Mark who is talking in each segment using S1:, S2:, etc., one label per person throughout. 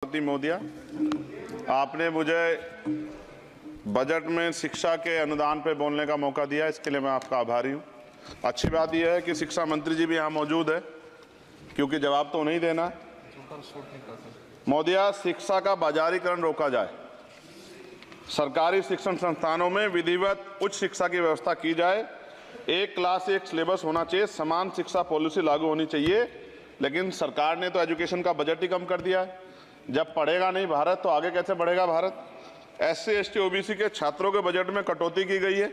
S1: सभापति महोदया, आपने मुझे बजट में शिक्षा के अनुदान पर बोलने का मौका दिया, इसके लिए मैं आपका आभारी हूँ। अच्छी बात यह है कि शिक्षा मंत्री जी भी यहाँ मौजूद है, क्योंकि जवाब तो उन्हें देना है। महोदया, शिक्षा का बाजारीकरण रोका जाए, सरकारी शिक्षण संस्थानों में विधिवत उच्च शिक्षा की व्यवस्था की जाए, एक क्लास एक सिलेबस होना चाहिए, समान शिक्षा पॉलिसी लागू होनी चाहिए। लेकिन सरकार ने तो एजुकेशन का बजट ही कम कर दिया है। जब पढ़ेगा नहीं भारत तो आगे कैसे बढ़ेगा भारत। SC ST OBC के छात्रों के बजट में कटौती की गई है,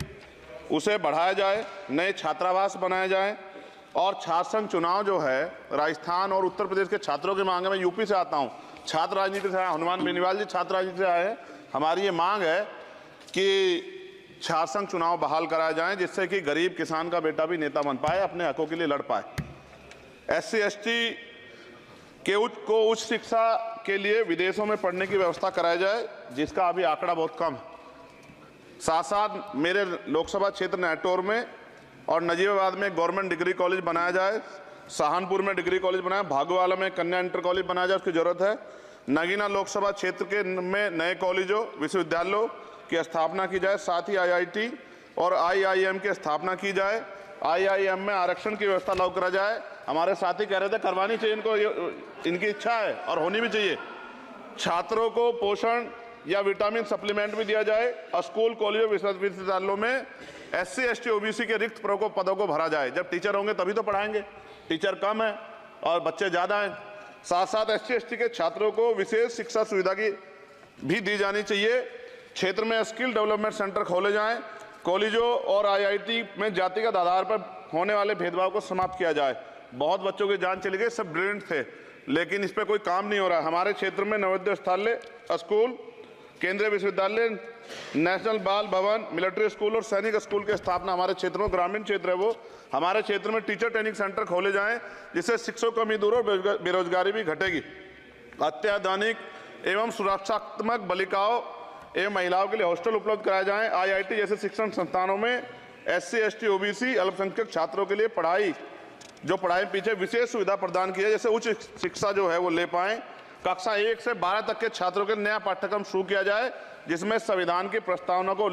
S1: उसे बढ़ाया जाए, नए छात्रावास बनाए जाए और छात्र संघ चुनाव जो है राजस्थान और उत्तर प्रदेश के छात्रों की मांग है। मैं यूपी से आता हूँ, छात्र राजनीति से आया, हनुमान बेनीवाल जी छात्र राजनीति से आए हैं। हमारी ये मांग है कि छात्र संघ चुनाव बहाल कराए जाएं, जिससे कि गरीब किसान का बेटा भी नेता बन पाए, अपने हकों के लिए लड़ पाए। SC ST के उच्च शिक्षा के लिए विदेशों में पढ़ने की व्यवस्था कराई जाए, जिसका अभी आंकड़ा बहुत कम है। साथ साथ मेरे लोकसभा क्षेत्र नैटौर में और नजीबाबाद में गवर्नमेंट डिग्री कॉलेज बनाया जाए, सहारनपुर में डिग्री कॉलेज बनाया, भागोवाला में कन्या इंटर कॉलेज बनाया जाए, उसकी जरूरत है। नगीना लोकसभा क्षेत्र के में नए कॉलेजों विश्वविद्यालयों की स्थापना की जाए, साथ ही IIT और IIM की स्थापना की जाए। IIM में आरक्षण की व्यवस्था लागू करा जाए। हमारे साथी कह रहे थे करवानी चाहिए इनको, इनकी इच्छा है और होनी भी चाहिए। छात्रों को पोषण या विटामिन सप्लीमेंट भी दिया जाए और स्कूल कॉलेजों विश्वविद्यालयों में SC ST OBC के रिक्त पदों को भरा जाए। जब टीचर होंगे तभी तो पढ़ाएंगे, टीचर कम है और बच्चे ज़्यादा हैं। साथ साथ SC ST के छात्रों को विशेष शिक्षा सुविधा की भी दी जानी चाहिए। क्षेत्र में स्किल डेवलपमेंट सेंटर खोले जाएं, कॉलेजों और IIT में जातिगत आधार पर होने वाले भेदभाव को समाप्त किया जाए। बहुत बच्चों की जान चली गई, सब ब्रिलियंट थे, लेकिन इस पर कोई काम नहीं हो रहा है। हमारे क्षेत्र में नवोदय विद्यालय स्कूल, केंद्रीय विश्वविद्यालय, नेशनल बाल भवन, मिलिट्री स्कूल और सैनिक स्कूल की स्थापना हमारे क्षेत्र में, ग्रामीण क्षेत्र है वो, हमारे क्षेत्र में टीचर ट्रेनिंग सेंटर खोले जाएं, जिससे शिक्षकों की कमी दूर और बेरोजगारी भी घटेगी। अत्याधुनिक एवं सुरक्षात्मक बालिकाओं एवं महिलाओं के लिए हॉस्टल उपलब्ध कराए जाएं। IIT जैसे शिक्षण संस्थानों में SC ST OBC अल्पसंख्यक छात्रों के लिए पढ़ाई पीछे विशेष सुविधा प्रदान की है, जैसे उच्च शिक्षा जो है वो ले पाएं। कक्षा 1 से 12 तक के छात्रों के नया पाठ्यक्रम शुरू किया जाए, जिसमें संविधान की प्रस्तावना को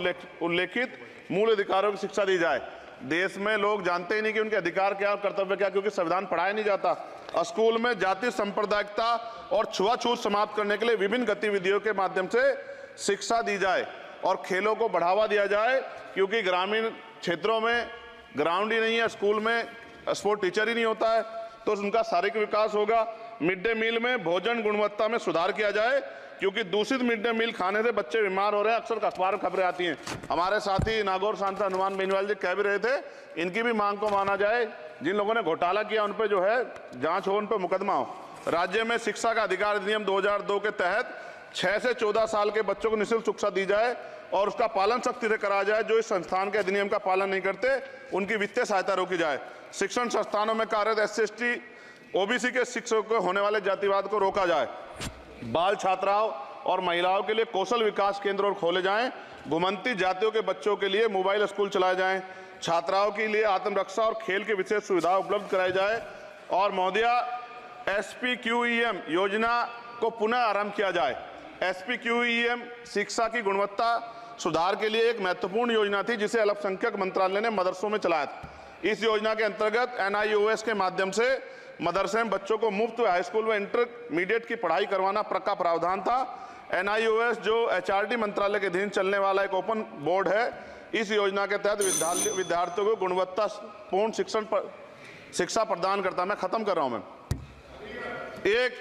S1: उल्लेखित मूल अधिकारों की शिक्षा दी जाए। देश में लोग जानते ही नहीं कि उनके अधिकार क्या और कर्तव्य क्या, क्योंकि संविधान पढ़ाया नहीं जाता। स्कूल में जाति सांप्रदायिकता और छुआछूत समाप्त करने के लिए विभिन्न गतिविधियों के माध्यम से शिक्षा दी जाए और खेलों को बढ़ावा दिया जाए, क्योंकि ग्रामीण क्षेत्रों में ग्राउंड ही नहीं है, स्कूल में स्पोर्ट टीचर ही नहीं होता है, तो उनका शारीरिक विकास होगा। मिड डे मील में भोजन गुणवत्ता में सुधार किया जाए, क्योंकि दूषित मिड डे मील खाने से बच्चे बीमार हो रहे हैं, अक्सर अखबार में खबरें आती हैं। हमारे साथी नागौर सांसद हनुमान बेनीवाल जी कह भी रहे थे, इनकी भी मांग को माना जाए। जिन लोगों ने घोटाला किया उन पर जो है जांच हो, उन पर मुकदमा हो। राज्य में शिक्षा का अधिकार अधिनियम 2002 के तहत 6 से 14 साल के बच्चों को निःशुल्क शिक्षा दी जाए और उसका पालन सख्ती से कराया जाए। जो इस संस्थान के अधिनियम का पालन नहीं करते उनकी वित्तीय सहायता रोकी जाए। शिक्षण संस्थानों में कार्यरत SC ST OBC के शिक्षकों को होने वाले जातिवाद को रोका जाए। बाल छात्राओं और महिलाओं के लिए कौशल विकास केंद्र और खोले जाएं। घुमंती जातियों के बच्चों के लिए मोबाइल स्कूल चलाए जाएं। छात्राओं के लिए आत्मरक्षा और खेल की विशेष सुविधा उपलब्ध कराई जाए। और महोदया, SPQEM योजना को पुनः आरंभ किया जाए। SPQEM शिक्षा की गुणवत्ता सुधार के लिए एक महत्वपूर्ण योजना थी, जिसे अल्पसंख्यक मंत्रालय ने मदरसों में चलाया था। इस योजना के अंतर्गत NIOS के माध्यम से मदरसे में बच्चों को मुफ्त हाई स्कूल में इंटरमीडिएट की पढ़ाई करवाना का प्रावधान था। NIOS जो HRD मंत्रालय के अधीन चलने वाला एक ओपन बोर्ड है, इस योजना के तहत विद्यार्थियों को गुणवत्तापूर्ण शिक्षा प्रदान करता है। मैं खत्म कर रहा हूं। मैं एक